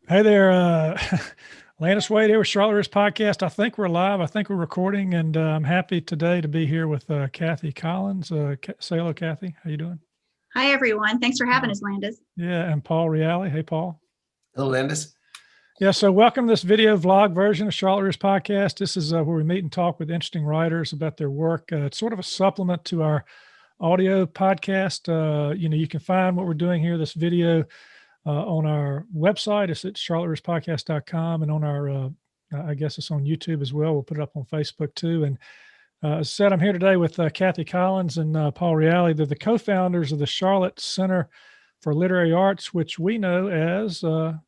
Hey there, Landis Wade here with Charlotte Risk Podcast. I think we're live. I think we're recording, and I'm happy today to be here with Kathy Collins. Say hello, Kathy. How you doing? Hi, everyone. Thanks for having us, Landis. Yeah, and Paul Reale. Hey, Paul. Hello, Landis. Yeah, so welcome to this video vlog version of Charlotte Risk Podcast. This is where we meet and talk with interesting writers about their work. It's sort of a supplement to our audio podcast. You can find what we're doing here, this video, on our website. It's at charlotteriskpodcast.com, and on our, I guess it's on YouTube as well. We'll put it up on Facebook too. And as I said, I'm here today with Kathy Collins and Paul Reale. They're the co-founders of the Charlotte Center for Literary Arts, which we know as,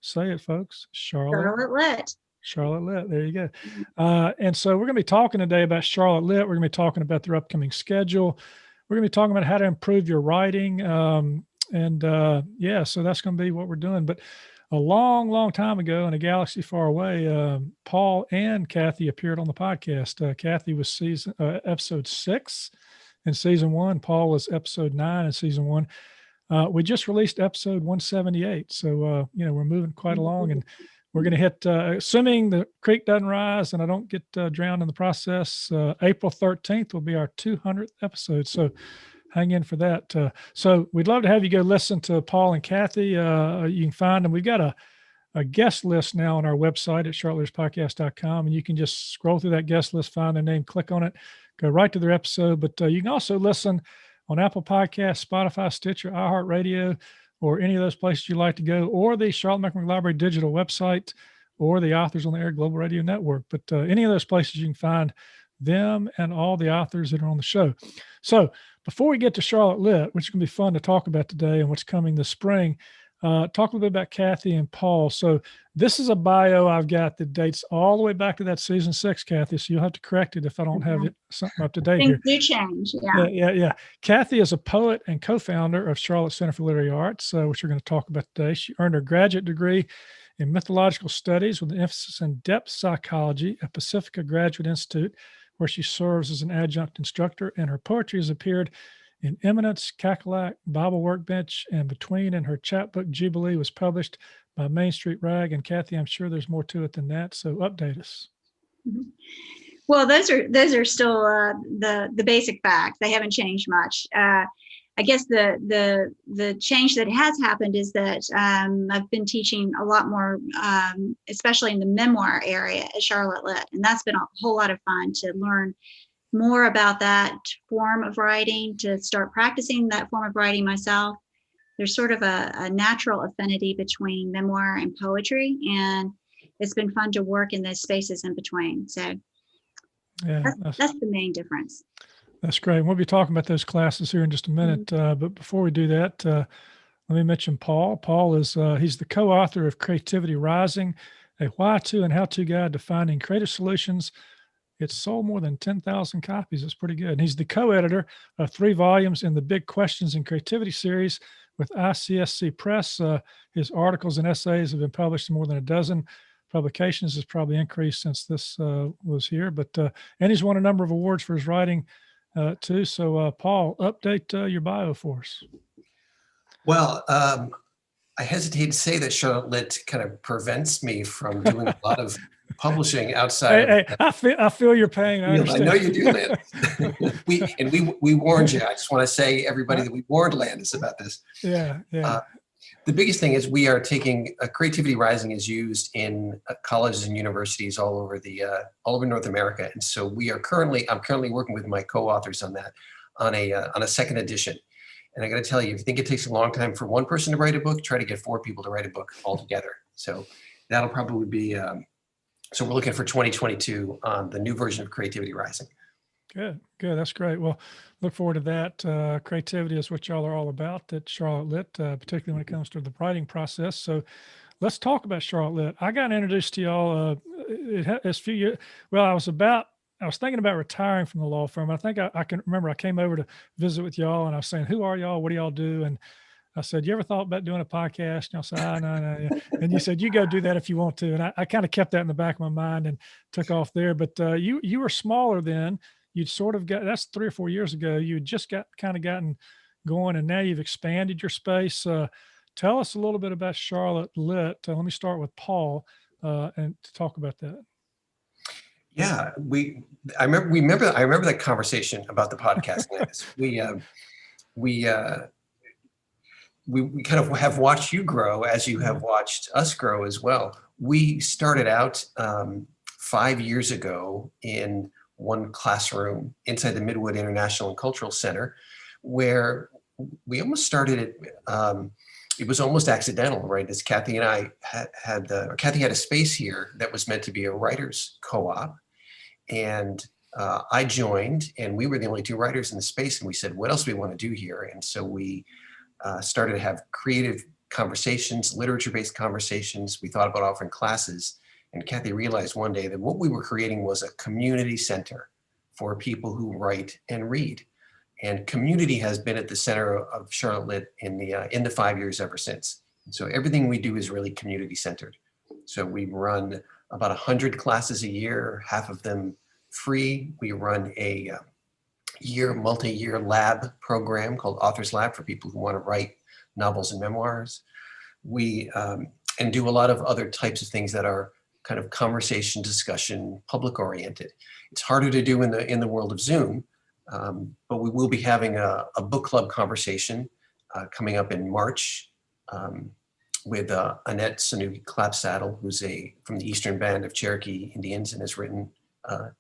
say it, folks, Charlotte Lit. Charlotte Lit. There you go. And so we're going to be talking today about Charlotte Lit. We're going to be talking about their upcoming schedule. We're going to be talking about how to improve your writing. So that's going to be what we're doing. But a long, long time ago in a galaxy far away, Paul and Kathy appeared on the podcast. Kathy was episode 6 in season 1. Paul was episode 9 in season 1. We just released episode 178. So, we're moving quite along, and we're going to hit, assuming the creek doesn't rise and I don't get drowned in the process, April 13th will be our 200th episode. So hang in for that. So we'd love to have you go listen to Paul and Kathy. You can find them. We've got a guest list now on our website at charlotteriskpodcast.com, and you can just scroll through that guest list, find their name, click on it, go right to their episode. But you can also listen on Apple Podcasts, Spotify, Stitcher, iHeartRadio, or any of those places you like to go, or the Charlotte Mecklenburg Library digital website, or the Authors on the Air Global Radio Network. But any of those places, you can find them and all the authors that are on the show. So before we get to Charlotte Lit, which is going to be fun to talk about today and what's coming this spring, talk a little bit about Kathy and Paul. So this is a bio I've got that dates all the way back to that season 6, Kathy. So you'll have to correct it if I don't have it something up to date Things here. do change. Yeah. Kathy is a poet and co-founder of Charlotte Center for Literary Arts, which we're going to talk about today. She earned her graduate degree in mythological studies with an emphasis in depth psychology at Pacifica Graduate Institute, where she serves as an adjunct instructor, and her poetry has appeared in Eminence, Cackalack, Bible Workbench, and Between, and her chapbook Jubilee was published by Main Street Rag. And Kathy, I'm sure there's more to it than that, so update us. Mm-hmm. Well, those are still the basic facts. They haven't changed much. I guess the change that has happened is that I've been teaching a lot more, especially in the memoir area at Charlotte Lit, and that's been a whole lot of fun to learn more about that form of writing, to start practicing that form of writing myself. There's sort of a natural affinity between memoir and poetry, and it's been fun to work in those spaces in between. So yeah, that's the main difference. That's great. We'll be talking about those classes here in just a minute. But before we do that, let me mention Paul. Paul is he's the co-author of Creativity Rising, a why-to and how-to guide to finding creative solutions. It's sold more than 10,000 copies. It's pretty good. And he's the co-editor of 3 volumes in the Big Questions in Creativity series with ICSC Press. His articles and essays have been published in more than a dozen publications. Has probably increased since this was here. But and he's won a number of awards for his writing too. So Paul, update your bio for us. Well, I hesitate to say that Charlotte Lit kind of prevents me from doing a lot of publishing outside. I feel your pain. I know you do, Landis. we warned you. I just want to say, everybody, that we warned Landis about this. Yeah. The biggest thing is we are taking Creativity Rising is used in colleges and universities all over North America, and so I'm currently working with my co-authors on that, on a second edition. And I got to tell you, if you think it takes a long time for one person to write a book, try to get 4 people to write a book altogether. So that'll probably be. So we're looking for 2022 on the new version of Creativity Rising. Good. That's great. Well, look forward to that. Creativity is what y'all are all about at Charlotte Lit, particularly when it comes to the writing process. So let's talk about Charlotte Lit. I got introduced to y'all a few years. Well, I was thinking about retiring from the law firm. I think I can remember I came over to visit with y'all, and I was saying, "Who are y'all? What do y'all do?" And I said, "You ever thought about doing a podcast?" And y'all said, no. And you said, "You go do that if you want to." And I kind of kept that in the back of my mind and took off there. But you were smaller then. You'd sort of that's 3 or 4 years ago. You had just gotten going, and now you've expanded your space. tell us a little bit about Charlotte Lit. Let me start with Paul and to talk about that. Yeah, I remember that conversation about the podcast. We kind of have watched you grow as you have watched us grow as well. We started out 5 years ago in one classroom inside the Midwood International and Cultural Center, where we almost started it. It was almost accidental, right? As Kathy and I Kathy had a space here that was meant to be a writers co-op, and I joined, and we were the only two writers in the space, and we said, what else do we want to do here? And so we started to have creative conversations, literature-based conversations. We thought about offering classes, and Kathy realized one day that what we were creating was a community center for people who write and read. And community has been at the center of Charlotte Lit in the 5 years ever since. And so everything we do is really community centered. So we run about 100 classes a year, half of them free. We run a multi-year lab program called Authors Lab for people who want to write novels and memoirs. We and do a lot of other types of things that are kind of conversation, discussion, public oriented. It's harder to do in the world of Zoom, but we will be having a book club conversation coming up in March with Annette Sanuki Clapsaddle, who's from the Eastern Band of Cherokee Indians and has written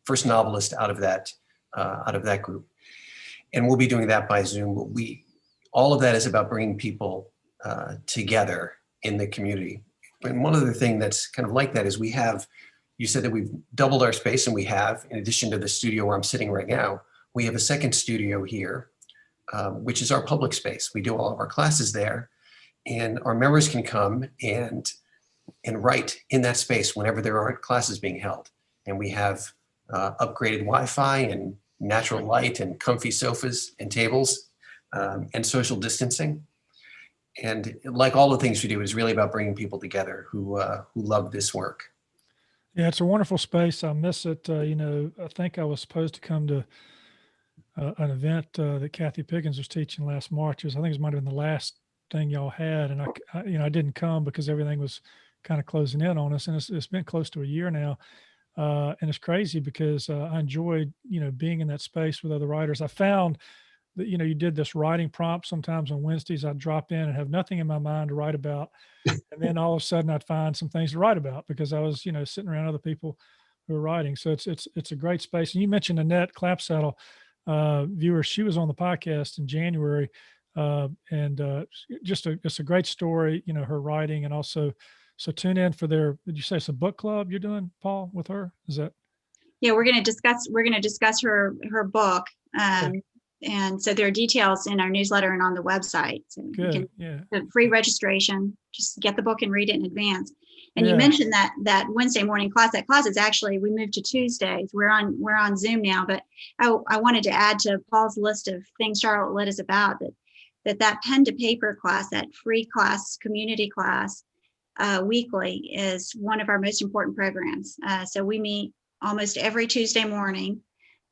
first novelist out of that group. And we'll be doing that by Zoom. But all of that is about bringing people together in the community. And one other thing that's kind of like that is you said that we've doubled our space, and we have, in addition to the studio where I'm sitting right now, we have a second studio here, which is our public space. We do all of our classes there, and our members can come and write in that space whenever there aren't classes being held. And we have upgraded Wi-Fi and natural light and comfy sofas and tables and social distancing. And like all the things we do, is really about bringing people together who love this work. Yeah, it's a wonderful space. I miss it. I think I was supposed to come to an event that Kathy Pickens was teaching last March. I think it might have been the last thing y'all had, and I didn't come because everything was kind of closing in on us, and it's been close to a year now. And it's crazy because I enjoyed, being in that space with other writers. I found that, you did this writing prompt sometimes on Wednesdays. I'd drop in and have nothing in my mind to write about. And then all of a sudden I'd find some things to write about because I was, sitting around other people who are writing. So it's a great space. And you mentioned Annette Clapsaddle, viewer. She was on the podcast in January. And it's a great story, her writing, and also, so tune in for did you say it's a book club you're doing, Paul, with her? Is that? Yeah, we're going to discuss her book. And so there are details in our newsletter and on the website. So good. Free registration, just get the book and read it in advance. And you mentioned that Wednesday morning class. That class is actually, we moved to Tuesdays. We're on Zoom now, but I wanted to add to Paul's list of things Charlotte Lit is about, that pen to paper class, that free class, community class, weekly, is one of our most important programs. So we meet almost every Tuesday morning,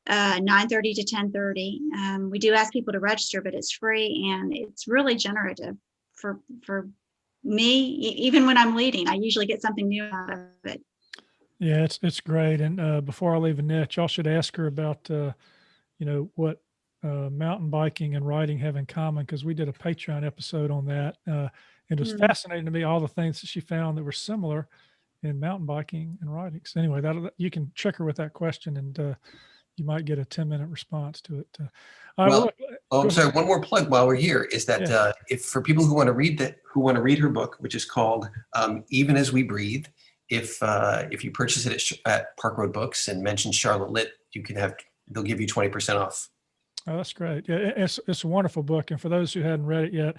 9:30 to 10:30. We do ask people to register, but it's free, and it's really generative for me. Even when I'm leading, I usually get something new out of it. Yeah, it's great. And before I leave Annette, y'all should ask her about what mountain biking and riding have in common, because we did a Patreon episode on that. It was fascinating to me, all the things that she found that were similar in mountain biking and riding. So anyway, you can trick her with that question, and you might get a 10-minute response to it. I'm sorry. One more plug while we're here is that if for people who want to read her book, which is called Even as We Breathe, if you purchase it at Park Road Books and mention Charlotte Lit, they'll give you 20% off. Oh, that's great. Yeah, it's a wonderful book. And for those who hadn't read it yet,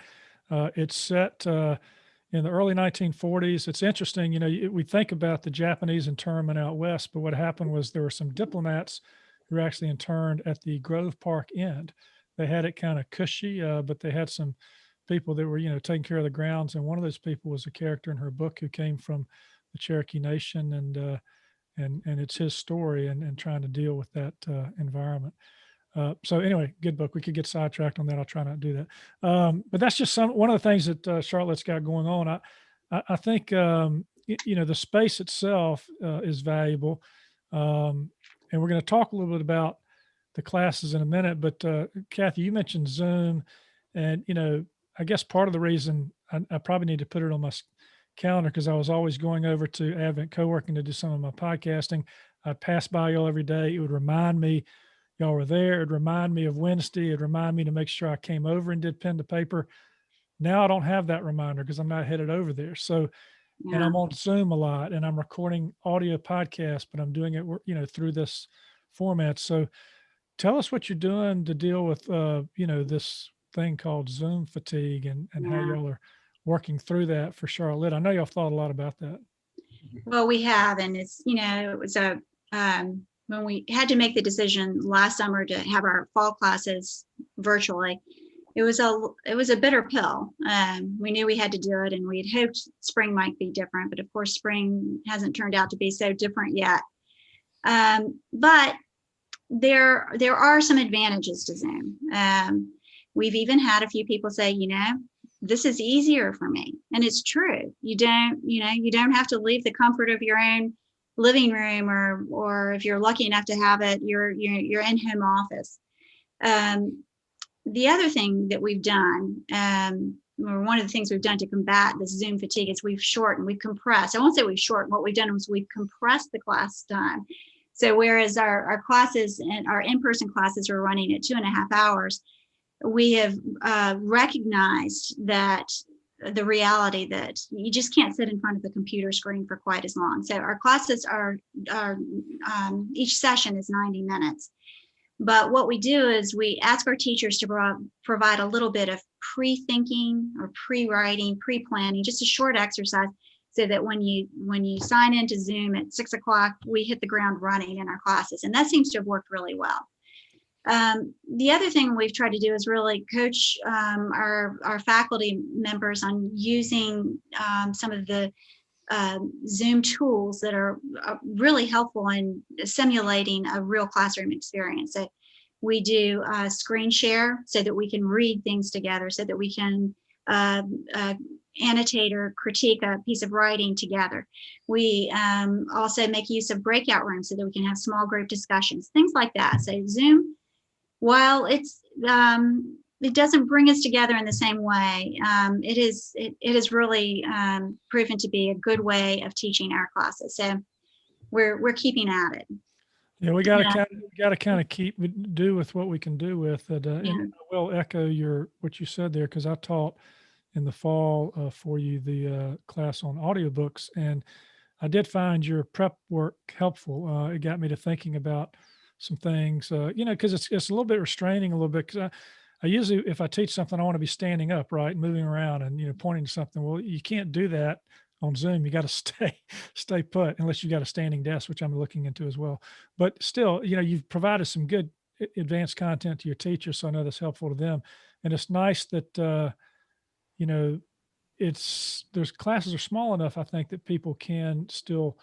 it's set in the early 1940s. It's interesting, we think about the Japanese internment out west, but what happened was there were some diplomats who were actually interned at the Grove Park end. They had it kind of cushy, but they had some people that were, taking care of the grounds. And one of those people was a character in her book who came from the Cherokee Nation, and it's his story and trying to deal with that environment. So anyway, good book. We could get sidetracked on that. I'll try not to do that. But that's just one of the things that Charlotte's got going on. I think, the space itself is valuable. And we're going to talk a little bit about the classes in a minute, but Kathy, you mentioned Zoom, and, I guess part of the reason I probably need to put it on my calendar, because I was always going over to Advent Co-working to do some of my podcasting. I'd pass by y'all every day. It would remind me y'all were there. It'd remind me of Wednesday. It'd remind me to make sure I came over and did pen to paper. Now I don't have that reminder because I'm not headed over there. So, and I'm on Zoom a lot, and I'm recording audio podcasts, but I'm doing it, through this format. So tell us what you're doing to deal with, this thing called Zoom fatigue, and how y'all are working through that for Charlotte. I know y'all thought a lot about that. Well, we have, and it's, it was when we had to make the decision last summer to have our fall classes virtually, it was a bitter pill. We knew we had to do it, and we had hoped spring might be different, but of course spring hasn't turned out to be so different yet. But there are some advantages to Zoom. We've even had a few people say, this is easier for me. And it's true. You don't have to leave the comfort of your own living room, or if you're lucky enough to have it, you're in home office. The other thing that we've done, or one of the things we've done to combat this Zoom fatigue, is we've compressed. I won't say we've shortened. What we've done is we've compressed the class time. So whereas our classes and our in-person classes are running at 2.5 hours, we have recognized that the reality that you just can't sit in front of the computer screen for quite as long. So our classes are each session is 90 minutes. But what we do is we ask our teachers to provide a little bit of pre-thinking or pre-writing, pre-planning, just a short exercise, so that when you sign into Zoom at 6 o'clock, we hit the ground running in our classes. And that seems to have worked really well. The other thing we've tried to do is really coach our faculty members on using some of the Zoom tools that are really helpful in simulating a real classroom experience. So we do screen share so that we can read things together, so that we can annotate or critique a piece of writing together. We also make use of breakout rooms so that we can have small group discussions, things like that. So Zoom, while it doesn't bring us together in the same way, it is really proven to be a good way of teaching our classes. So we're keeping at it. Yeah, we got to kind of do with what we can do with it. And I will echo what you said there, because I taught in the fall for you the class on audiobooks, and I did find your prep work helpful. It got me to thinking about some things, because it's a little bit restraining a little bit, because I usually, if I teach something, I want to be standing up, right, moving around and, pointing to something. Well, you can't do that on Zoom. You got to stay put, unless you got a standing desk, which I'm looking into as well. But still, you've provided some good advanced content to your teachers, so I know that's helpful to them. And it's nice that, those classes are small enough, I think, that people can still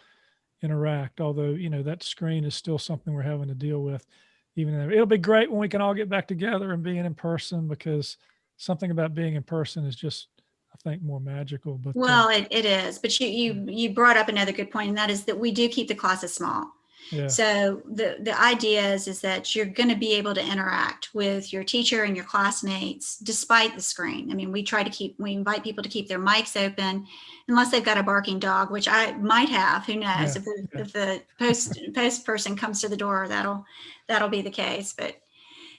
interact, although, that screen is still something we're having to deal with. Even though it'll be great when we can all get back together and being in person, because something about being in person is just, I think, more magical. But well, it is. But you brought up another good point, and that is that we do keep the classes small. Yeah. So the idea is that you're going to be able to interact with your teacher and your classmates despite the screen. I mean, we invite people to keep their mics open, unless they've got a barking dog, which I might have. Who knows? If the post person comes to the door, that'll be the case. But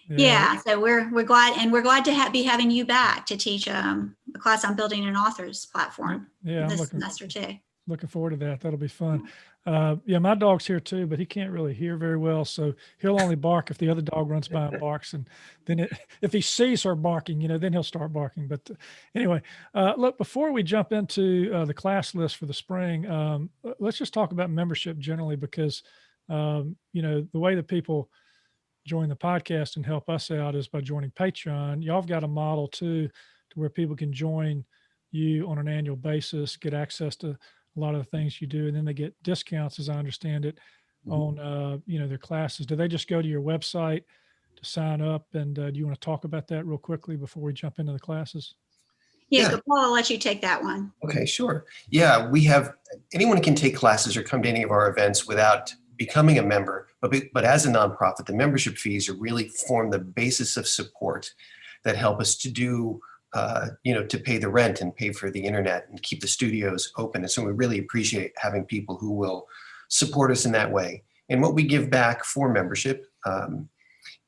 so we're glad, and we're glad to be having you back to teach a class on building an authors platform this semester too. Looking forward to that. That'll be fun. My dog's here too, but he can't really hear very well, so he'll only bark if the other dog runs by and barks, and then if he sees her barking, then he'll start barking. But anyway, look, before we jump into the class list for the spring, let's just talk about membership generally, because the way that people join the podcast and help us out is by joining Patreon. Y'all have got a model too, to where people can join you on an annual basis, get access to a lot of the things you do, and then they get discounts, as I understand it, on their classes. Do they just go to your website to sign up. And do you want to talk about that real quickly before we jump into the classes? Yeah, Yeah. Paul, I'll let you take that one. Okay, sure. Yeah, anyone can take classes or come to any of our events without becoming a member, but as a nonprofit, the membership fees are really form the basis of support that help us to do, to pay the rent and pay for the internet and keep the studios open. And so we really appreciate having people who will support us in that way. And what we give back for membership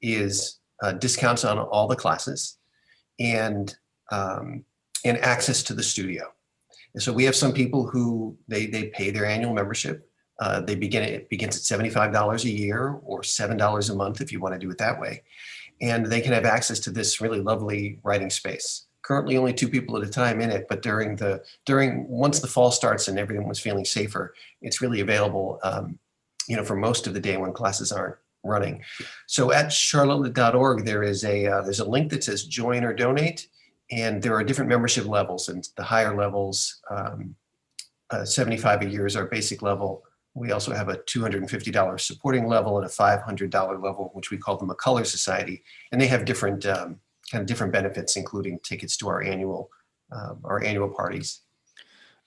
is discounts on all the classes and access to the studio. And so we have some people who they pay their annual membership. It begins at $75 a year or $7 a month if you want to do it that way. And they can have access to this really lovely writing space. Currently only 2 people at a time in it, but once the fall starts and everyone was feeling safer, it's really available for most of the day when classes aren't running. So at charlotte.org, there's a link that says join or donate. And there are different membership levels, and the higher levels, $75 a year is our basic level. We also have a $250 supporting level and a $500 level, which we call the McCullough Society. And they have different different benefits, including tickets to our annual parties.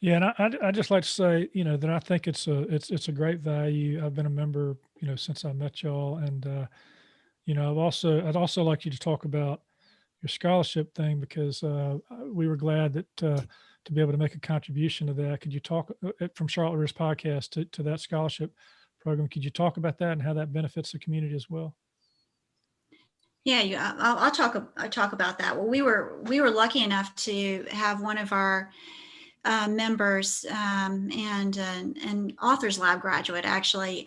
Yeah, and I just like to say, that I think it's a great value. I've been a member, since I met y'all, and I'd also like you to talk about your scholarship thing, because we were glad that to be able to make a contribution to that. Could you talk from Charlotte Risk Podcast to that scholarship program? Could you talk about that and how that benefits the community as well? Yeah, I'll talk about that. Well, we were lucky enough to have one of our members and Authors Lab graduate actually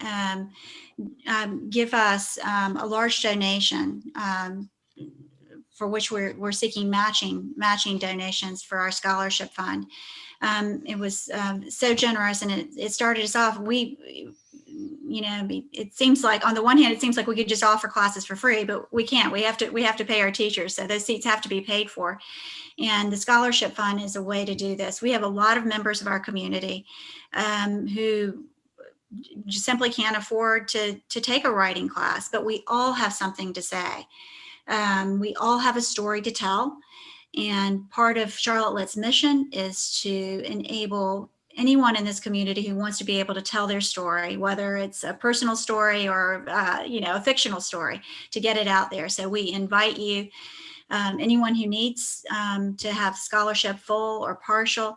give us a large donation. For which we're seeking matching donations for our scholarship fund. It was so generous, and it started us off. It seems like on the one hand, it seems like we could just offer classes for free, but we can't. We have to pay our teachers, so those seats have to be paid for. And the scholarship fund is a way to do this. We have a lot of members of our community who just simply can't afford to take a writing class, but we all have something to say. We all have a story to tell, and part of Charlotte Lit's mission is to enable anyone in this community who wants to be able to tell their story, whether it's a personal story or a fictional story, to get it out there. So we invite you, anyone who needs to have scholarship full or partial,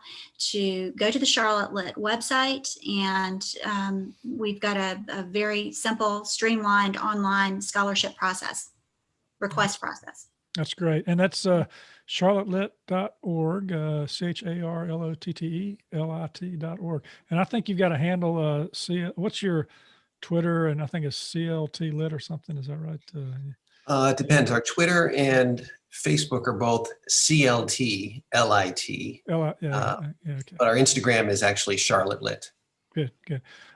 to go to the Charlotte Lit website, and we've got a very simple, streamlined online scholarship request process. That's great. And that's charlottelit.org, charlottelit.org. And I think you've got a handle, what's your Twitter? And I think it's CLT Lit or something. Is that right? It depends. Our Twitter and Facebook are both CLT LIT. Okay. But our Instagram is actually Charlotte Lit. Good.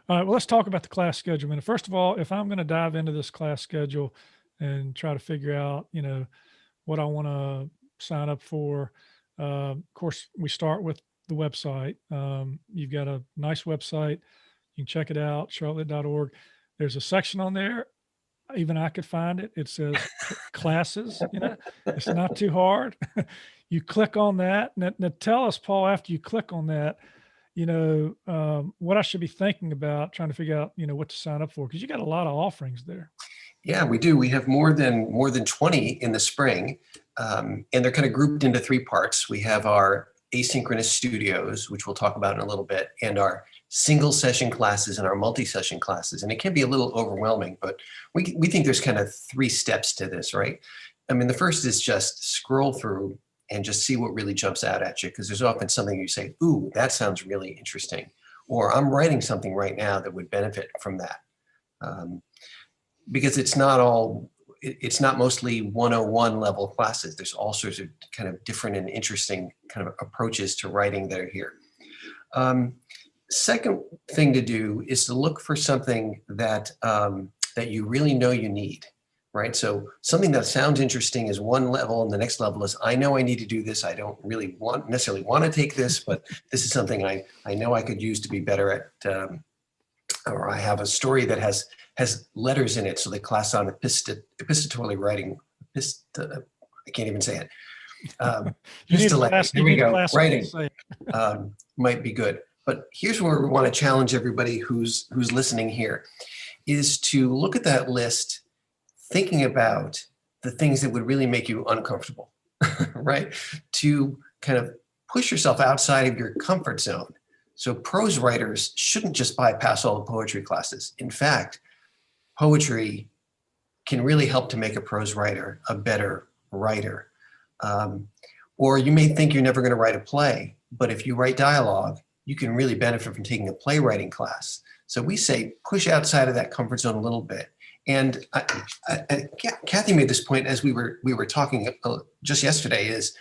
All right. Well, let's talk about the class schedule. And first of all, if I'm going to dive into this class schedule and try to figure out, what I want to sign up for. Of course, we start with the website. You've got a nice website. You can check it out, charlotte.org. There's a section on there. Even I could find it. It says classes, it's not too hard. You click on that. Now tell us, Paul, after you click on that, what I should be thinking about trying to figure out, what to sign up for, because you got a lot of offerings there. Yeah, we do. We have more than 20 in the spring, and they're kind of grouped into 3 parts. We have our asynchronous studios, which we'll talk about in a little bit, and our single session classes and our multi-session classes. And it can be a little overwhelming, but we think there's kind of 3 steps to this, right? I mean, the first is just scroll through and just see what really jumps out at you, because there's often something you say, ooh, that sounds really interesting, or I'm writing something right now that would benefit from that. Because it's not mostly 101 level classes. There's all sorts of kind of different and interesting kind of approaches to writing that are here. Second thing to do is to look for something that you really know you need, right? So something that sounds interesting is one level, and the next level is, I know I need to do this. I don't really necessarily want to take this, but this is something I know I could use to be better or I have a story that has letters in it, so they class on epistolary writing. I can't even say it. Here we go. Writing might be good. But here's where we want to challenge everybody who's listening here, is to look at that list, thinking about the things that would really make you uncomfortable, right? To kind of push yourself outside of your comfort zone. So prose writers shouldn't just bypass all the poetry classes. In fact, poetry can really help to make a prose writer a better writer. Or you may think you're never going to write a play, but if you write dialogue, you can really benefit from taking a playwriting class. So we say push outside of that comfort zone a little bit. And Kathy made this point as we were talking just yesterday, is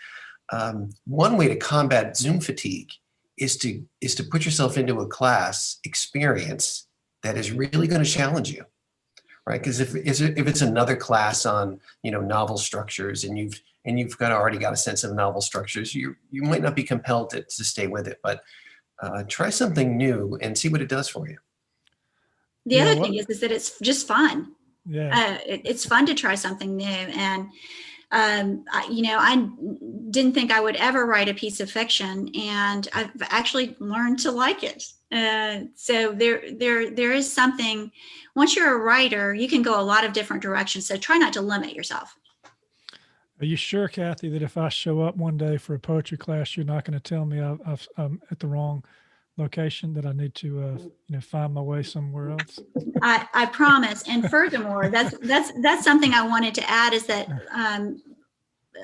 one way to combat Zoom fatigue is to put yourself into a class experience that is really going to challenge you, right? Because if it's another class on novel structures, and you've already got a sense of novel structures, you might not be compelled to stay with it, but try something new and see what it does for you. The other thing is that it's just fun. Yeah, it's fun to try something new, and I didn't think I would ever write a piece of fiction, and I've actually learned to like it. So there is something. Once you're a writer, you can go a lot of different directions. So try not to limit yourself. Are you sure, Kathy, that if I show up one day for a poetry class, you're not going to tell me I'm at the wrong location, that I need to find my way somewhere else? I promise. And furthermore, that's something I wanted to add, is that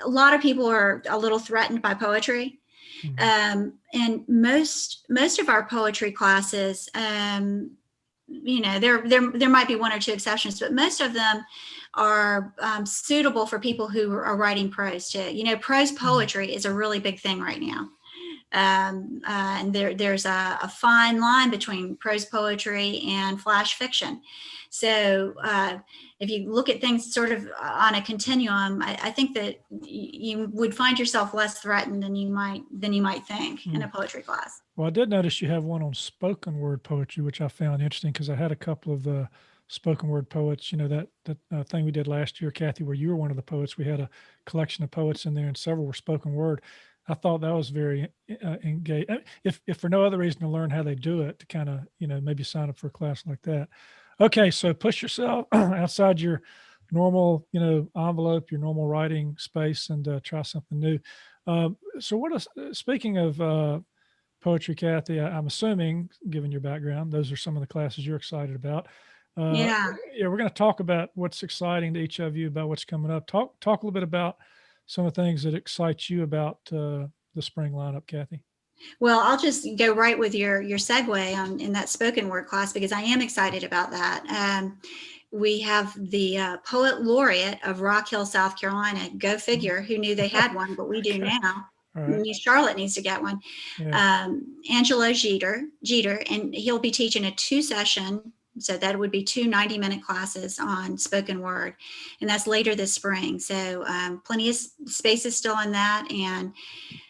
a lot of people are a little threatened by poetry. Mm-hmm. And most of our poetry classes, there might be one or two exceptions, but most of them are suitable for people who are writing prose too. Prose poetry is a really big thing right now. And there's a fine line between prose poetry and flash fiction. So if you look at things sort of on a continuum, I think that you would find yourself less threatened than you might think in a poetry class. Well, I did notice you have one on spoken word poetry, which I found interesting, because I had a couple of spoken word poets, that thing we did last year, Kathy, where you were one of the poets. We had a collection of poets in there, and several were spoken word. I thought that was very engaged. If for no other reason, to learn how they do it, to kind of, maybe sign up for a class like that. Okay, so push yourself outside your normal, envelope, your normal writing space, and try something new. So speaking of poetry, Kathy, I'm assuming, given your background, those are some of the classes you're excited about. Yeah, we're going to talk about what's exciting to each of you, about what's coming up. Talk a little bit about some of the things that excite you about the spring lineup, Kathy. Well, I'll just go right with your segue in that spoken word class, because I am excited about that. We have the poet laureate of Rock Hill, South Carolina. Go figure, who knew they had one, but we do now. Right. Charlotte needs to get one. Yeah. Angelo Jeter, and he'll be teaching a 2-session. So that would be 2 90-minute classes on spoken word, and that's later this spring. So plenty of spaces still in that, and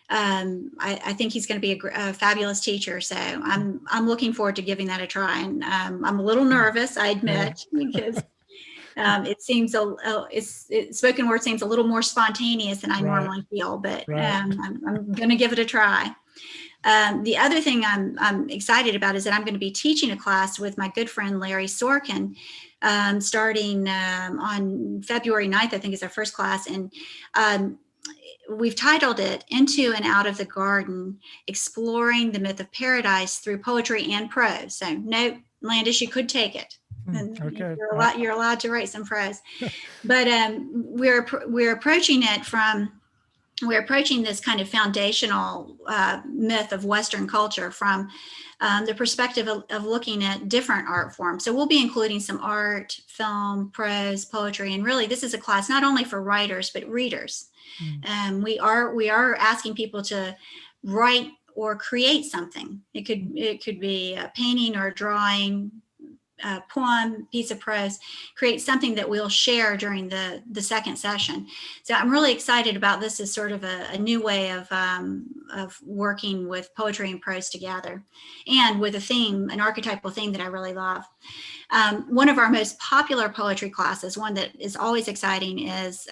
I think he's going to be a fabulous teacher. So I'm looking forward to giving that a try. And I'm a little nervous, I admit, because it seems spoken word seems a little more spontaneous than I normally feel, but I'm going to give it a try. The other thing I'm excited about is that I'm going to be teaching a class with my good friend Larry Sorkin, starting on February 9th, I think is our first class. And we've titled it Into and Out of the Garden, Exploring the Myth of Paradise Through Poetry and Prose. So no, Landis, you could take it. And okay. You're allowed to write some prose. But we're approaching it we're approaching this kind of foundational myth of Western culture from the perspective of looking at different art forms. So we'll be including some art, film, prose, poetry, and really this is a class not only for writers but readers. We are asking people to write or create something. It could be a painting or a drawing, poem, piece of prose, create something that we'll share during the second session. So I'm really excited about this as sort of a new way of working with poetry and prose together, and with a theme, an archetypal theme that I really love. One of our most popular poetry classes, one that is always exciting, is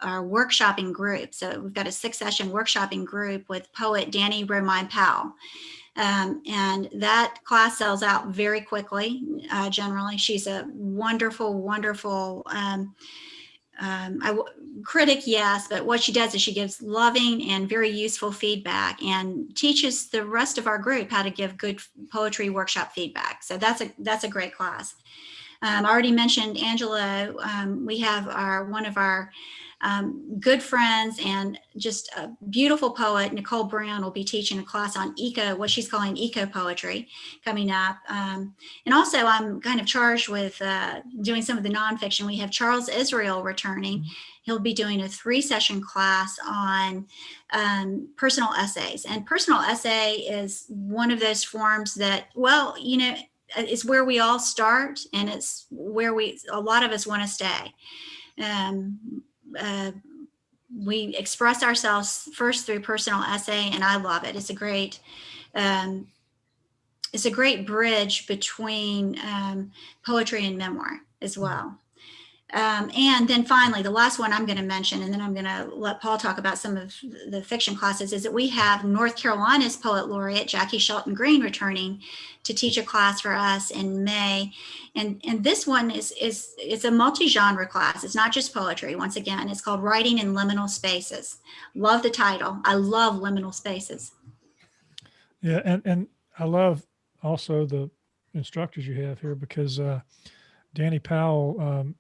our workshopping group. So we've got a 6-session workshopping group with poet Danny Romine Powell. And that class sells out very quickly, generally. She's a wonderful, wonderful critic, yes, but what she does is she gives loving and very useful feedback and teaches the rest of our group how to give good poetry workshop feedback. So that's a great class. I already mentioned Angela. We have one of our good friends and just a beautiful poet, Nicole Brown, will be teaching a class on what she's calling eco poetry, coming up. And also I'm kind of charged with doing some of the nonfiction. We have Charles Israel returning. He'll be doing a 3-session class on personal essays. And personal essay is one of those forms that, well, you know, it's where we all start, and it's where a lot of us want to stay. We express ourselves first through personal essay, and I love it. It's a great bridge between poetry and memoir as well. And then finally, the last one I'm going to mention, and then I'm going to let Paul talk about some of the fiction classes, is that we have North Carolina's poet laureate, Jackie Shelton Green, returning to teach a class for us in May. And this one it's a multi-genre class. It's not just poetry. Once again, it's called Writing in Liminal Spaces. Love the title. I love liminal spaces. Yeah, and I love also the instructors you have here, because Danny Powell,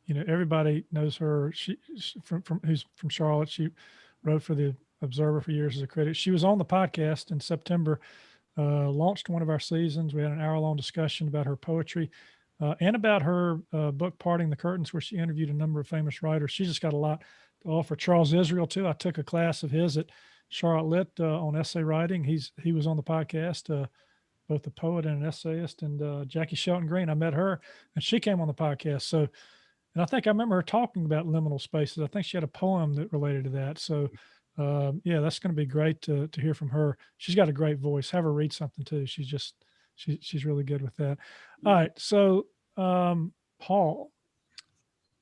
you know, everybody knows her. Who's from Charlotte. She wrote for the Observer for years as a critic. She was on the podcast in September, launched one of our seasons. We had an hour-long discussion about her poetry and about her book, Parting the Curtains, where she interviewed a number of famous writers. She's just got a lot to offer. Charles Israel, too. I took a class of his at Charlotte Lit on essay writing. He was on the podcast, both a poet and an essayist. And Jackie Shelton Green, I met her, and she came on the podcast. So, and I think I remember her talking about liminal spaces. I think she had a poem that related to that. So, yeah, that's going to be great to hear from her. She's got a great voice. Have her read something too. She's really good with that. All right. So, Paul,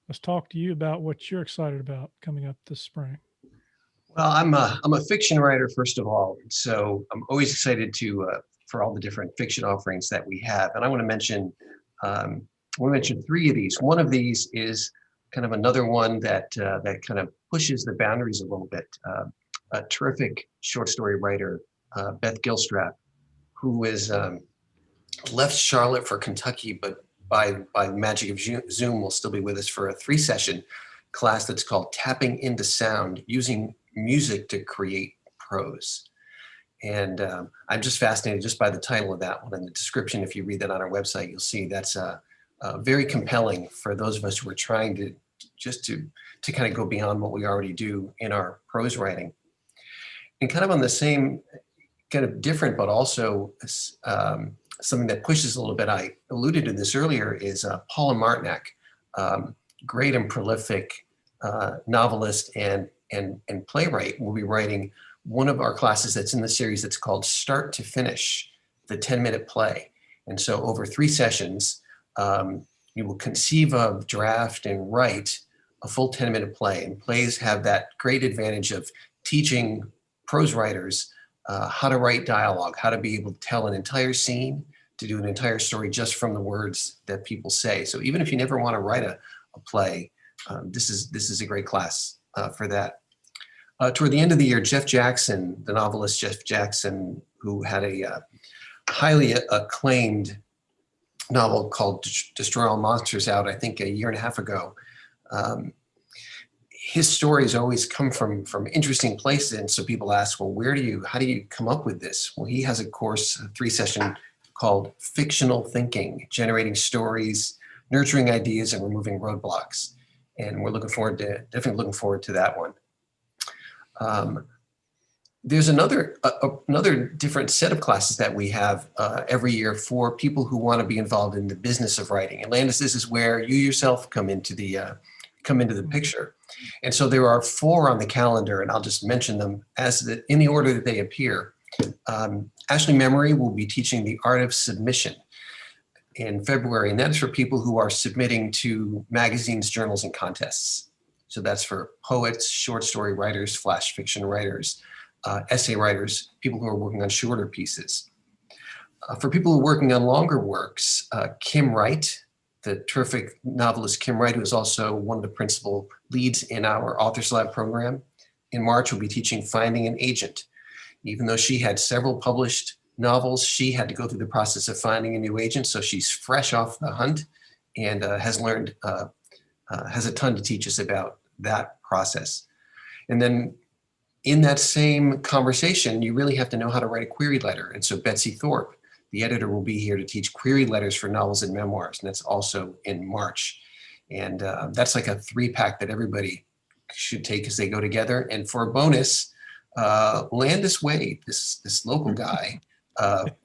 let's talk to you about what you're excited about coming up this spring. Well, I'm a fiction writer, first of all. So I'm always excited for all the different fiction offerings that we have. And I want to mention 3 of these. One of these is kind of another one that kind of pushes the boundaries a little bit. A terrific short story writer, Beth Gilstrap, who is left Charlotte for Kentucky, but by the magic of Zoom will still be with us for a 3-session class that's called Tapping into Sound, Using Music to Create Prose. And I'm just fascinated just by the title of that one and the description. If you read that on our website, you'll see that's very compelling for those of us who are trying to kind of go beyond what we already do in our prose writing. And kind of on the same, kind of different, but also something that pushes a little bit, I alluded to this earlier, is Paula Martinack, great and prolific novelist and playwright, will be writing one of our classes that's in the series that's called Start to Finish, the 10-minute play. And so over 3 sessions, you will conceive of, draft, and write a full 10-minute play. And plays have that great advantage of teaching prose writers how to write dialogue, how to be able to tell an entire scene, to do an entire story just from the words that people say. So even if you never want to write a play, this is a great class for that. Toward the end of the year, Jeff Jackson, the novelist Jeff Jackson, who had a highly acclaimed novel called Destroy All Monsters out, I think, a year and a half ago. His stories always come from interesting places. And so people ask, well, how do you come up with this? Well, he has a course, a 3-session called Fictional Thinking, Generating Stories, Nurturing Ideas, and Removing Roadblocks. And we're definitely looking forward to that one. There's another different set of classes that we have every year for people who want to be involved in the business of writing. And Landis, this is where you yourself come into the picture. And so there are 4 on the calendar, and I'll just mention them in the order that they appear. Ashley Memory will be teaching the art of submission in February, and that is for people who are submitting to magazines, journals, and contests. So that's for poets, short story writers, flash fiction writers, essay writers, people who are working on shorter pieces. For people who are working on longer works, Kim Wright, the terrific novelist Kim Wright, who is also one of the principal leads in our Authors Lab program, in March will be teaching Finding an Agent. Even though she had several published novels, she had to go through the process of finding a new agent, so she's fresh off the hunt and has a ton to teach us about that process. And then in that same conversation, you really have to know how to write a query letter. And so Betsy Thorpe, the editor, will be here to teach query letters for novels and memoirs, and that's also in March. And that's like a 3-pack that everybody should take as they go together. And for a bonus, Landis Wade, this local guy,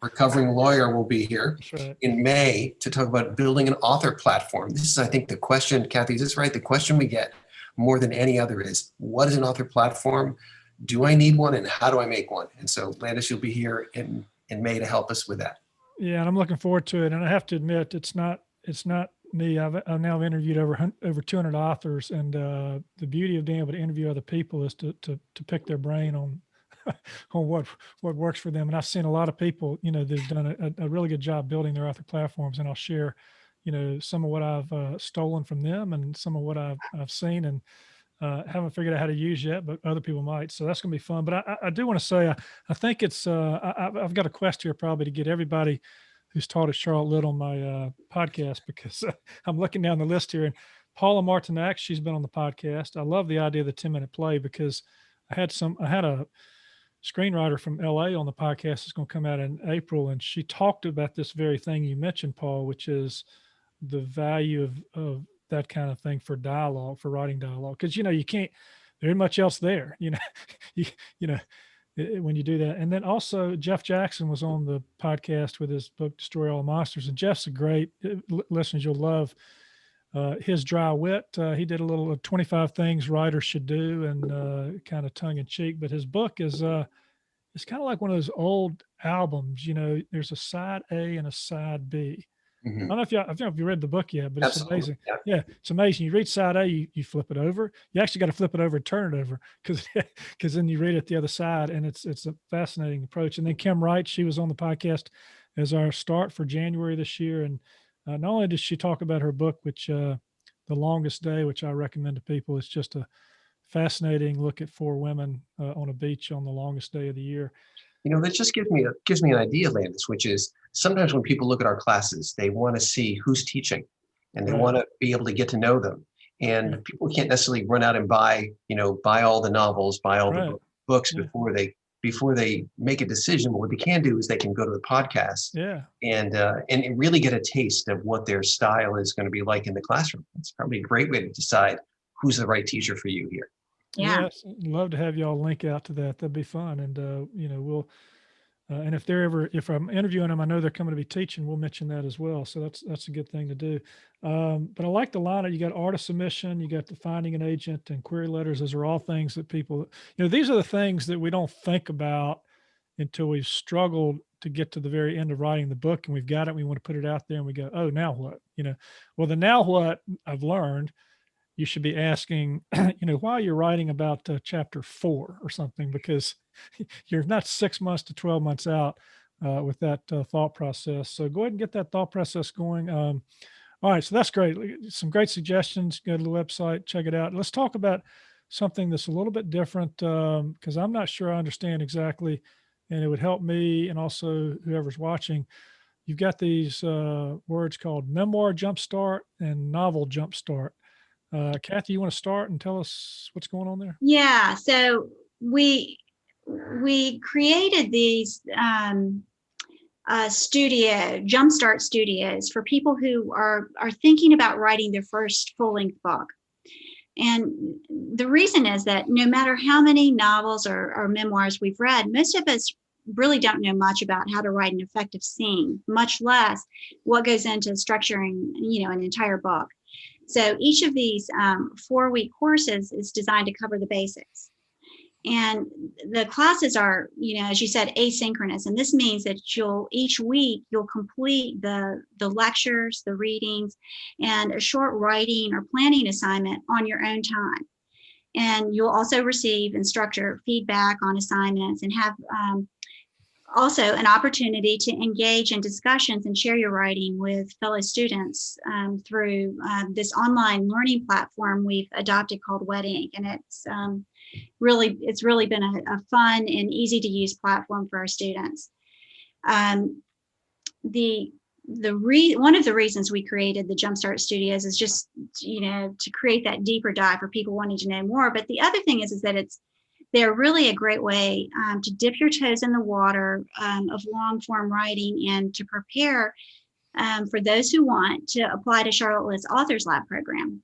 recovering lawyer, will be here in May to talk about building an author platform. This is, I think, the question, Kathy, is this right? The question we get more than any other is, what is an author platform? Do I need one, and how do I make one? And so Landis, you'll be here in May to help us with that. Yeah, and I'm looking forward to it. And I have to admit, it's not me. I've now interviewed over 200 authors, and the beauty of being able to interview other people is to pick their brain on on what works for them. And I've seen a lot of people, that've done a really good job building their author platforms, and I'll share, some of what I've stolen from them and some of what I've seen and haven't figured out how to use yet, but other people might. So that's going to be fun. But I do want to say, I think it's, I've got a quest here probably to get everybody who's taught at Charlotte Litt on my podcast, because I'm looking down the list here, and Paula Martinac, she's been on the podcast. I love the idea of the 10-minute play, because I had a screenwriter from LA on the podcast that's going to come out in April, and she talked about this very thing you mentioned, Paul, which is the value of that kind of thing for dialogue, for writing dialogue, because you can't, there ain't much else there, when you do that. And then also Jeff Jackson was on the podcast with his book Destroy All Monsters, and Jeff's a great listeners, you'll love his dry wit. He did a little 25 things writers should do, and kind of tongue in cheek, but his book is it's kind of like one of those old albums, there's a side A and a side B. Mm-hmm. I don't know if you read the book yet, but it's amazing. Yeah, it's amazing. You read side A, you flip it over. You actually got to flip it over and turn it over, because then you read it the other side, and it's a fascinating approach. And then Kim Wright, she was on the podcast as our start for January this year, and not only did she talk about her book, which The Longest Day, which I recommend to people. It's just a fascinating look at 4 women on a beach on the longest day of the year. That just gives me an idea, Landis, which is sometimes when people look at our classes, they want to see who's teaching, and they want to be able to get to know them. And people can't necessarily run out and buy all the novels, buy all the books before they make a decision. But what they can do is they can go to the podcast and really get a taste of what their style is going to be like in the classroom. It's probably a great way to decide who's the right teacher for you here. Yeah. Yes, love to have y'all link out to that. That'd be fun. And, we'll, and if I'm interviewing them, I know they're coming to be teaching, we'll mention that as well. So that's a good thing to do. But I like the lineup. You got art of submission, you got the finding an agent, and query letters. Those are all things that people, these are the things that we don't think about until we've struggled to get to the very end of writing the book, and we've got it. We want to put it out there, and we go, oh, now what? Well, the now what I've learned, you should be asking, why you're writing about chapter 4 or something, because you're not 6 months to 12 months out with that thought process. So go ahead and get that thought process going. All right, so that's great. Some great suggestions. Go to the website, check it out. Let's talk about something that's a little bit different, because I'm not sure I understand exactly, and it would help me and also whoever's watching. You've got these words called memoir jumpstart and novel jumpstart. Kathy, you want to start and tell us what's going on there? Yeah, so we created these jumpstart studios for people who are thinking about writing their first full-length book. And the reason is that no matter how many novels or memoirs we've read, most of us really don't know much about how to write an effective scene, much less what goes into structuring, an entire book. So each of these 4-week courses is designed to cover the basics. And the classes are, as you said, asynchronous. And this means that each week you'll complete the lectures, the readings, and a short writing or planning assignment on your own time. And you'll also receive instructor feedback on assignments and have also an opportunity to engage in discussions and share your writing with fellow students through this online learning platform we've adopted called Wet Ink. And it's really been a fun and easy to use platform for our students. One of the reasons we created the Jumpstart Studios is just, to create that deeper dive for people wanting to know more. But the other thing is that they're really a great way to dip your toes in the water of long form writing and to prepare for those who want to apply to Charlotte List Authors Lab program.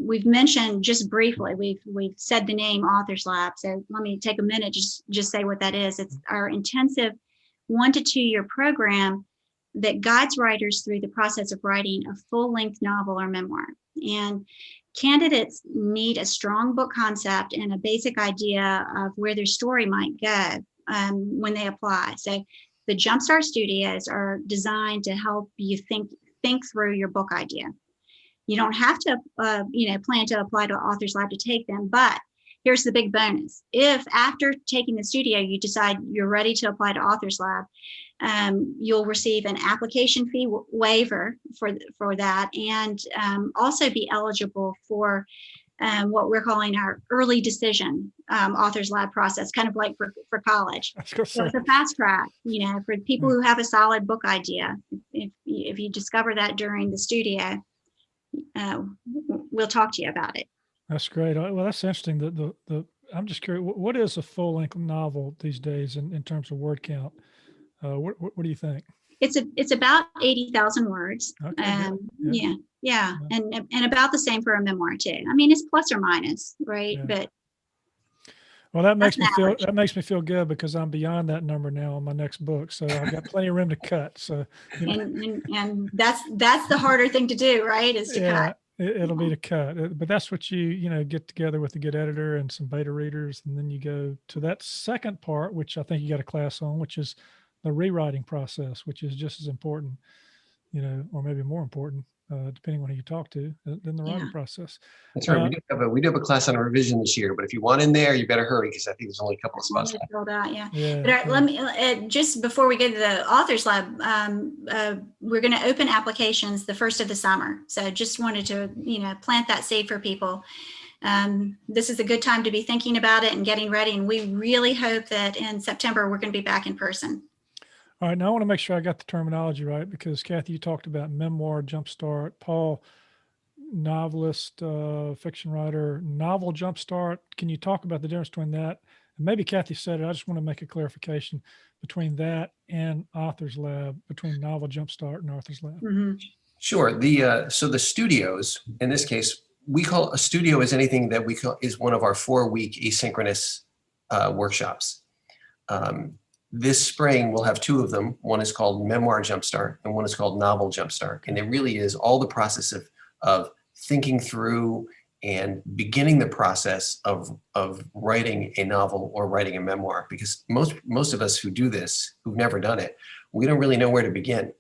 We've mentioned just briefly, we've said the name Authors Lab. So let me take a minute, just say what that is. It's our intensive 1 to 2 year program that guides writers through the process of writing a full-length novel or memoir. And candidates need a strong book concept and a basic idea of where their story might go when they apply. So the Jumpstart Studios are designed to help you think through your book idea. You don't have to, plan to apply to Authors Lab to take them, but here's the big bonus. If after taking the studio, you decide you're ready to apply to Authors Lab, you'll receive an application fee waiver for that, and also be eligible for what we're calling our early decision Authors Lab process, kind of like for college. So it's a fast track, for people who have a solid book idea. If you discover that during the studio, we'll talk to you about it. That's great. Well, that's interesting. I'm just curious, what is a full-length novel these days in terms of word count? What do you think? It's about 80,000 words. Okay, Yeah. And about the same for a memoir too. I mean, it's plus or minus, right? Yeah. But well, that makes me feel good because I'm beyond that number now on my next book. So I've got plenty of room to cut. So and that's the harder thing to do, right? Is to cut. It'll be to cut, but that's what you get together with a good editor and some beta readers, and then you go to that second part, which I think you got a class on, which is the rewriting process, which is just as important, or maybe more important, depending on who you talk to, than the writing process. That's right. We do have a class on revision this year, but if you want in there, you better hurry because I think there's only a couple of spots left. But let me just before we get to the Authors Lab, we're going to open applications the first of the summer. So just wanted to plant that seed for people. This is a good time to be thinking about it and getting ready. And we really hope that in September we're going to be back in person. All right, now I want to make sure I got the terminology right because Kathy, you talked about memoir, jumpstart, Paul, novelist, fiction writer, novel jumpstart. Can you talk about the difference between that? And maybe Kathy said it. I just want to make a clarification between that and Authors Lab, between novel jumpstart and Authors Lab. Mm-hmm. Sure. So the studios, in this case, we call a studio is anything that we call is one of our 4-week asynchronous workshops. This spring, we'll have 2 of them. One is called Memoir Jumpstart and one is called Novel Jumpstart. And it really is all the process of thinking through and beginning the process of writing a novel or writing a memoir. Because most of us who do this, who've never done it, we don't really know where to begin,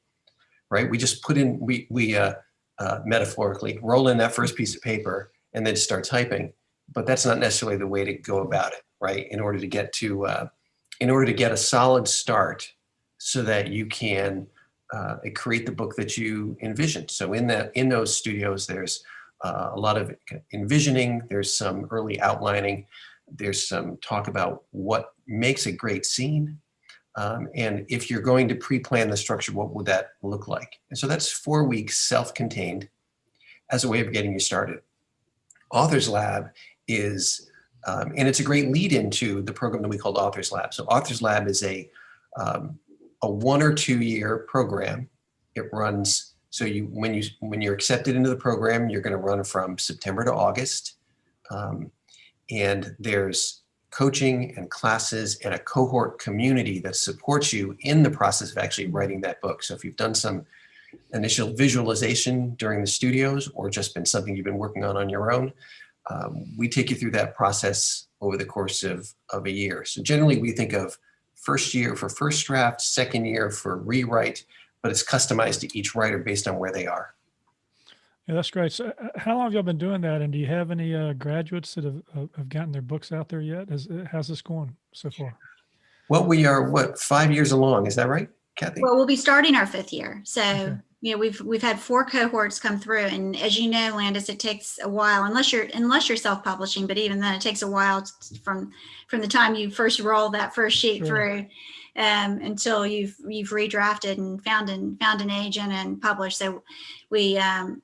right? We just put in, we metaphorically roll in that first piece of paper and then start typing. But that's not necessarily the way to go about it, right? In order to get a solid start so that you can create the book that you envision. So in those studios, there's a lot of envisioning, there's some early outlining, there's some talk about what makes a great scene. And if you're going to pre-plan the structure, what would that look like? And so that's 4 weeks self-contained as a way of getting you started. Authors Lab is and it's a great lead into the program that we call Authors Lab. So Authors Lab is a 1 or 2 year program. It runs So when you're accepted into the program, you're going to run from September to August. And there's coaching and classes and a cohort community that supports you in the process of actually writing that book. So if you've done some initial visualization during the studios or just been something you've been working on your own, we take you through that process over the course of a year. So generally we think of first year for first draft, second year for rewrite, but it's customized to each writer based on where they are. Yeah, that's great. So how long have y'all been doing that? And do you have any graduates that have gotten their books out there yet? How's this going so far? Well, we are, 5 years along. Is that right, Kathy? Well, we'll be starting our 5th year. So, okay. We've had 4 cohorts come through, and as you know, Landis, it takes a while unless you're self-publishing. But even then, it takes a while from the time you first roll that first sheet through until you've redrafted and found an agent and published. So we don't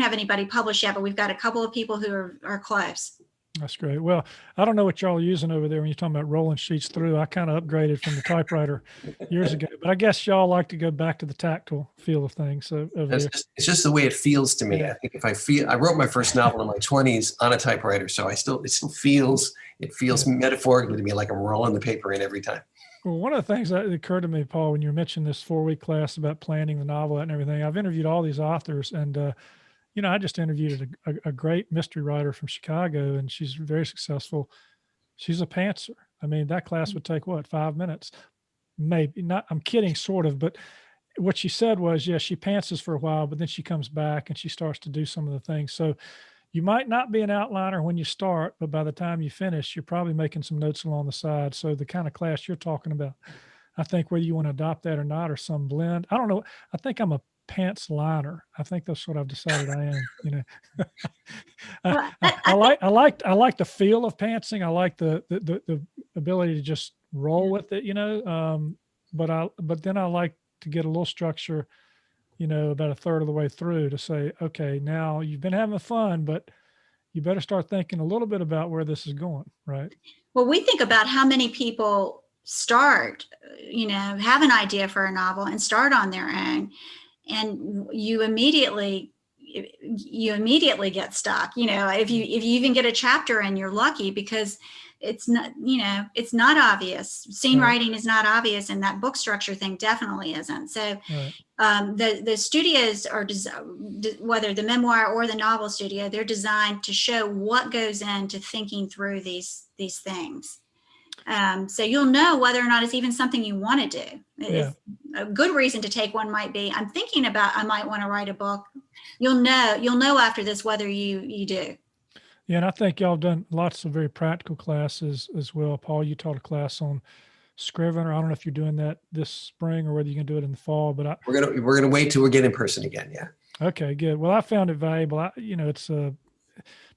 have anybody published yet, but we've got a couple of people who are close. That's great. Well, I don't know what y'all are using over there when you're talking about rolling sheets through. I kind of upgraded from the typewriter years ago, but I guess y'all like to go back to the tactile feel of things. So it's just the way it feels to me. Yeah. I think I wrote my first novel in my 20s on a typewriter, so it still feels metaphorically to me like I'm rolling the paper in every time. Well, one of the things that occurred to me, Paul, when you mentioned this 4-week class about planning the novel and everything, I've interviewed all these authors, and I just interviewed a great mystery writer from Chicago, and she's very successful. She's a pantser. I mean, that class would take, 5 minutes? Maybe not. I'm kidding, sort of. But what she said was, yes, she pantses for a while, but then she comes back and she starts to do some of the things. So you might not be an outliner when you start, but by the time you finish, you're probably making some notes along the side. So the kind of class you're talking about, I think whether you want to adopt that or not, or some blend, I don't know. I think I'm a pants liner. I think that's what I've decided I am. I like the feel of pantsing. I like the ability to just roll with it, but then I like to get a little structure, about a third of the way through to say, okay, now you've been having fun, but you better start thinking a little bit about where this is going, right? Well, we think about how many people start, have an idea for a novel and start on their own. And you immediately get stuck. If you even get a chapter and you're lucky, because it's not, it's not obvious. Scene writing is not obvious, and that book structure thing definitely isn't. So the studios are, whether the memoir or the novel studio, they're designed to show what goes into thinking through these things. So you'll know whether or not it's even something you want to do. Yeah. A good reason to take one might be, I'm thinking about, I might want to write a book. You'll know after this whether you do. Yeah, and I think y'all have done lots of very practical classes as well. Paul, you taught a class on Scrivener. I don't know if you're doing that this spring or whether you can do it in the fall, but we're gonna wait till we get in person again. Yeah. Okay, good. Well, I found it valuable. It's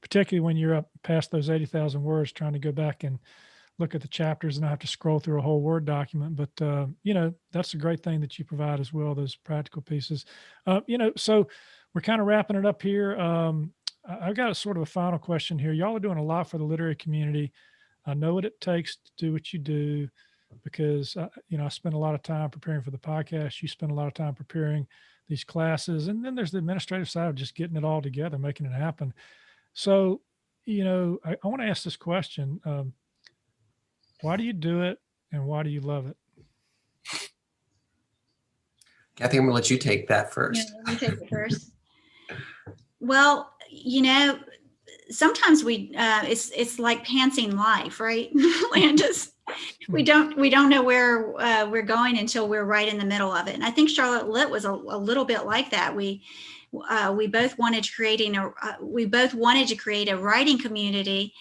particularly when you're up past those 80,000 words, trying to go back and look at the chapters and I have to scroll through a whole Word document. But, that's a great thing that you provide as well, those practical pieces. So we're kind of wrapping it up here. I've got a sort of a final question here. Y'all are doing a lot for the literary community. I know what it takes to do what you do because, I spend a lot of time preparing for the podcast. You spend a lot of time preparing these classes. And then there's the administrative side of just getting it all together, making it happen. So, I want to ask this question. Why do you do it and why do you love it? Kathy, I'm going to let you take that first. Yeah, let me take it first. Well, sometimes it's like pantsing life, right? Landis, we don't know where we're going until we're right in the middle of it. And I think Charlotte Lit was a little bit like that. We both wanted to create a writing community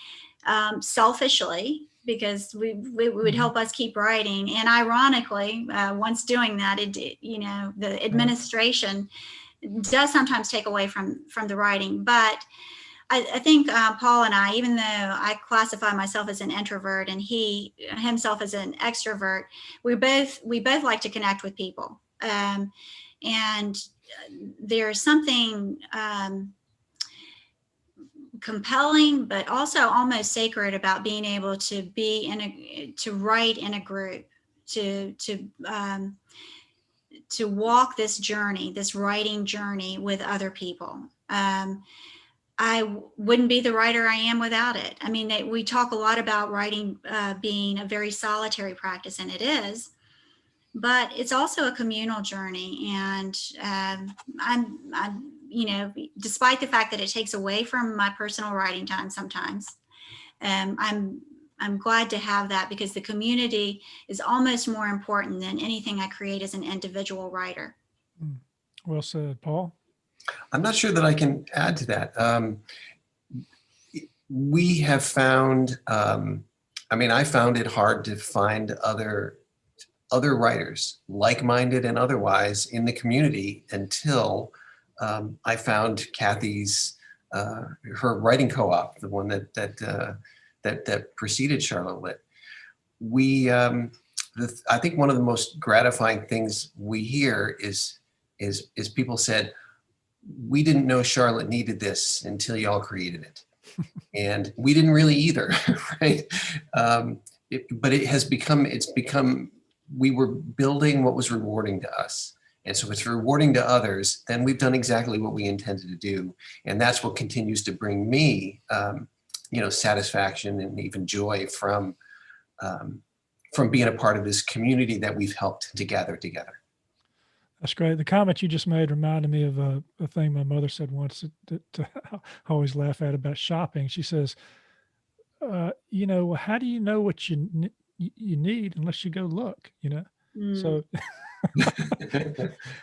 selfishly, because we would help us keep writing. And ironically, once doing that, the administration does sometimes take away from the writing. But I think Paul and I, even though I classify myself as an introvert and he himself as an extrovert, we both like to connect with people. And there's something compelling, but also almost sacred about being able to be to write in a group, to to walk this journey, this writing journey with other people. I wouldn't be the writer I am without it. I mean, we talk a lot about writing being a very solitary practice, and it is, but it's also a communal journey. And I'm, you know, despite the fact that it takes away from my personal writing time sometimes, I'm glad to have that, because the community is almost more important than anything I create as an individual writer. Well said, Paul. I'm not sure that I can add to that. We have found, I mean, I found it hard to find other writers, like-minded and otherwise, in the community until I found Kathy's, her writing co-op, the one that preceded Charlotte Lit. I think one of the most gratifying things we hear is people said, we didn't know Charlotte needed this until y'all created it. And we didn't really either, right? But it's become, we were building what was rewarding to us. And so if it's rewarding to others, then we've done exactly what we intended to do. And that's what continues to bring me, satisfaction and even joy from being a part of this community that we've helped to gather together. That's great. The comment you just made reminded me of a thing my mother said once that I always laugh at about shopping. She says, how do you know what you need unless you go look, So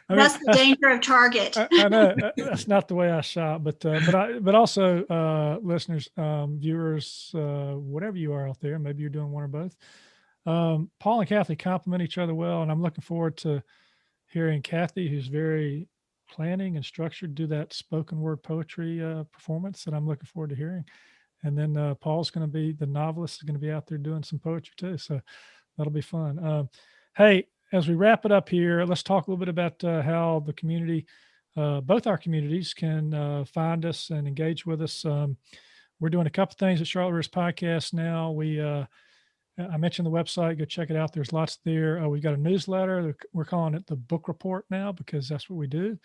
that's the danger of Target. I know that's not the way I shop, but also listeners, viewers, whatever you are out there, maybe you're doing one or both. Paul and Kathy complement each other well, and I'm looking forward to hearing Kathy, who's very planning and structured, do that spoken word poetry performance that I'm looking forward to hearing. And then Paul's going to be, the novelist is going to be out there doing some poetry too. So that'll be fun. Hey, as we wrap it up here, let's talk a little bit about how the community, both our communities, can find us and engage with us. We're doing a couple things at Charlotte Rivers Podcast now. I mentioned the website. Go check it out. There's lots there. We've got a newsletter. We're calling it the Book Report now because that's what we do.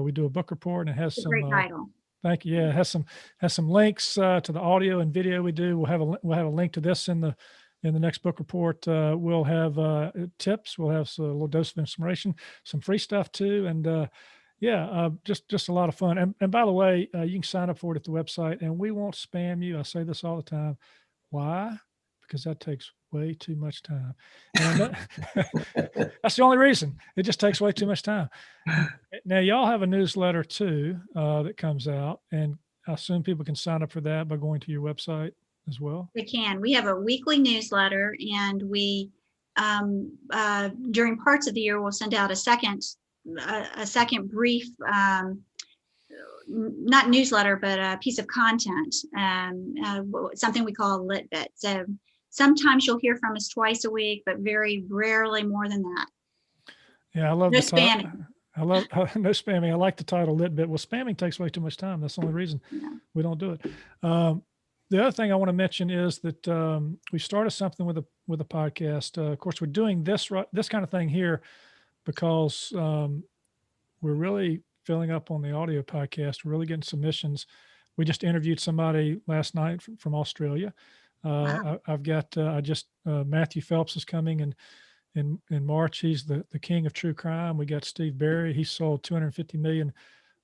We do a book report, and it has some. Great title. Thank you. Yeah, it has some links to the audio and video we do. We'll have a link to this in the next book report. We'll have tips. We'll have a little dose of inspiration, some free stuff too, and just a lot of fun. And by the way, you can sign up for it at the website, and we won't spam you. I say this all the time. Why? Because that takes way too much time. And that's the only reason. It just takes way too much time. Now, y'all have a newsletter too that comes out, and I assume people can sign up for that by going to your website as well. They can. We have a weekly newsletter, and we during parts of the year we'll send out a second brief, not newsletter, but a piece of content, something we call a lit bit. So sometimes you'll hear from us twice a week, but very rarely more than that. Yeah, I love no the title. spamming. I love no spamming. I like the title lit bit. Well, spamming takes way too much time. That's the only reason we don't do it. The other thing I want to mention is that we started something with a podcast. Of course, we're doing this kind of thing here because we're really filling up on the audio podcast. We're really getting submissions. We just interviewed somebody last night from Australia. Wow. I've got Matthew Phelps is coming in March. He's the king of true crime. We got Steve Berry. He sold 250 million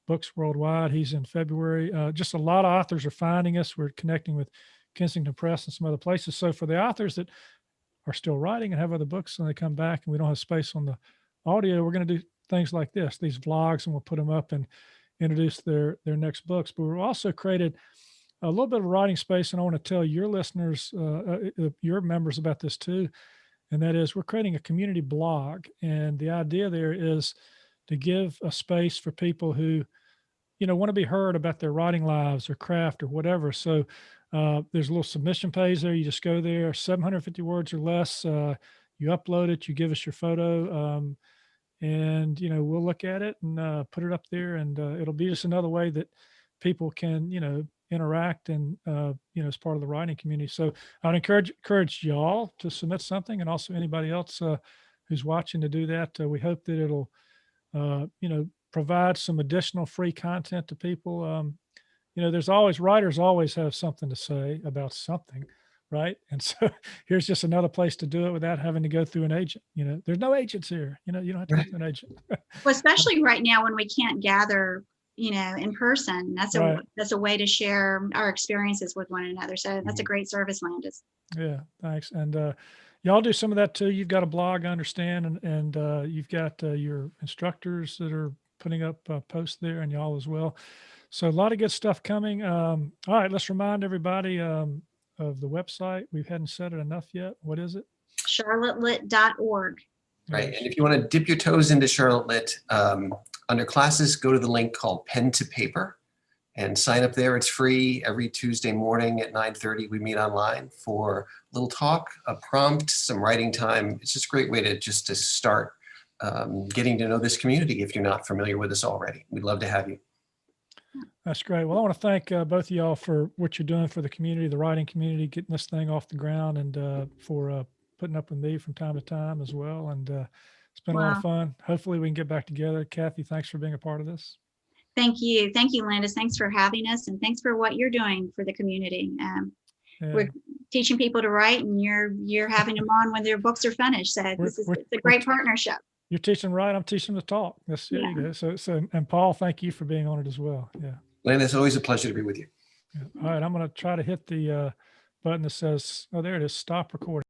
books worldwide. He's in February. Just a lot of authors are finding us. We're connecting with Kensington Press and some other places. So for the authors that are still writing and have other books and they come back and we don't have space on the audio, we're going to do things like this, these vlogs, and we'll put them up and introduce their next books. But we've also created a little bit of writing space, and I want to tell your listeners, your members about this too, and that is we're creating a community blog. And the idea there is to give a space for people who, want to be heard about their writing lives or craft or whatever. So there's a little submission page there. You just go there, 750 words or less. You upload it, you give us your photo, and, we'll look at it and put it up there. And it'll be just another way that people can, interact and, as part of the writing community. So I'd encourage y'all to submit something, and also anybody else who's watching to do that. We hope that it'll provide some additional free content to people. There's always writers always have something to say about something, right? And so here's just another place to do it without having to go through an agent. There's no agents here. You don't have to go through an agent. Well, especially right now when we can't gather, in person. Right. That's a way to share our experiences with one another. So that's a great service, Landis. Yeah, thanks. And y'all do some of that too. You've got a blog, I understand, and you've got your instructors that are putting up posts there, and y'all as well. So a lot of good stuff coming. All right, let's remind everybody of the website. We hadn't said it enough yet. What is it? charlottelit.org. Right. And if you want to dip your toes into Charlotte Lit, under classes, go to the link called Pen to Paper and sign up there. It's free. Every Tuesday morning at 9:30, we meet online for a little talk, a prompt, some writing time. It's just a great way to start getting to know this community if you're not familiar with us already. We'd love to have you. That's great. Well, I want to thank both of y'all for what you're doing for the community, the writing community, getting this thing off the ground, and for putting up with me from time to time as well. And it's been a lot of fun. Hopefully we can get back together. Kathy, thanks for being a part of this. Thank you. Thank you, Landis. Thanks for having us, and thanks for what you're doing for the community. We're teaching people to write, and you're having them on when their books are finished. So it's a great partnership. You're teaching right. I'm teaching them to talk. There you go. So, and Paul, thank you for being on it as well. Yeah. Landis, always a pleasure to be with you. Yeah. All right. I'm going to try to hit the button that says, oh, there it is. Stop recording.